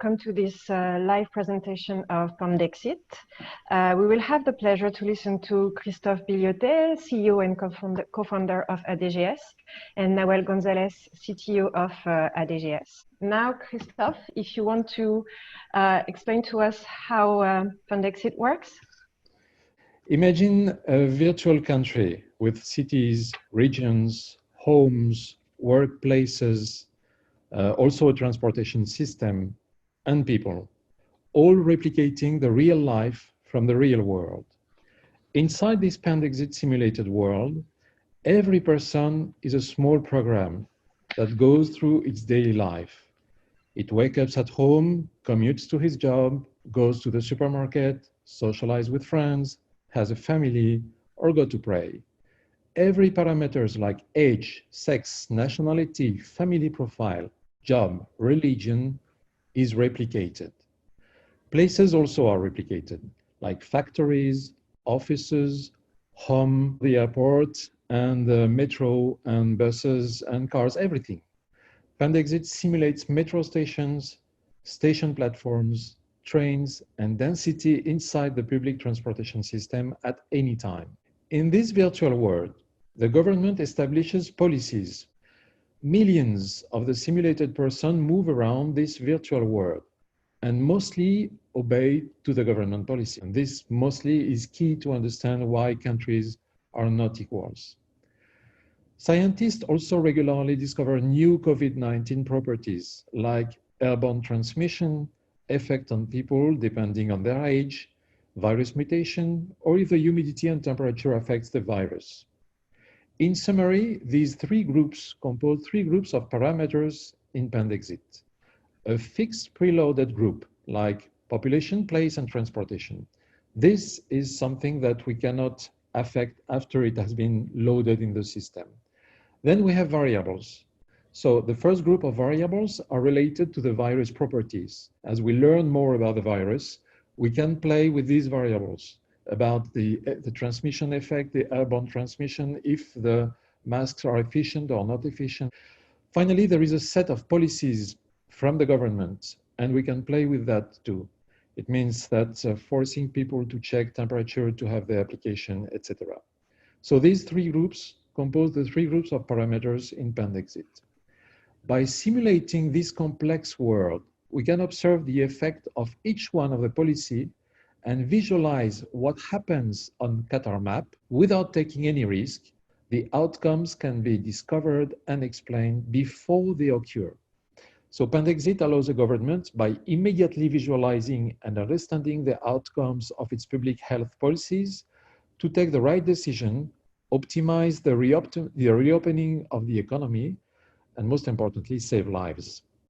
welcome to this live presentation of Pandexit. We will have the pleasure to listen to Christophe Billiottet, CEO and co-founder of ADGS, and Nawel Gonzalez, CTO of ADGS. Now, Christophe, if you want to explain to us how Pandexit works. Imagine a virtual country with cities, regions, homes, workplaces, also a transportation system and people, all replicating the real life from the real world. Inside this Pandexit simulated world, every person is a small program that goes through its daily life. It wakes up at home, commutes to his job, goes to the supermarket, socializes with friends, has a family, or go to pray. Every parameters like age, sex, nationality, family profile, job, religion is replicated. Places also are replicated, like factories, offices, home, the airport, and the metro and buses and cars, everything. Pandexit simulates metro stations, station platforms, trains, and density inside the public transportation system at any time. In this virtual world, the government establishes policies. Millions of the simulated persons move around this virtual world and mostly obey to the government policy. And this mostly is key to understand why countries are not equals. Scientists also regularly discover new COVID-19 properties like airborne transmission, effect on people depending on their age, virus mutation, or if the humidity and temperature affects the virus. In summary, these three groups compose three groups of parameters in Pandexit. A fixed preloaded group, like population, place, and transportation. This is something that we cannot affect after it has been loaded in the system. Then we have variables. So the first group of variables are related to the virus properties. As we learn more about the virus, we can play with these variables about the transmission effect, the airborne transmission, if the masks are efficient or not efficient. Finally, there is a set of policies from the government, and we can play with that too. It means that forcing people to check temperature to have the application, etc. So these three groups compose the three groups of parameters in Pandexit. By simulating this complex world, we can observe the effect of each one of the policy and visualize what happens on Qatar map without taking any risk. The outcomes can be discovered and explained before they occur. So Pandexit allows the government, by immediately visualizing and understanding the outcomes of its public health policies, to take the right decision, optimize the reopening of the economy, and most importantly, save lives.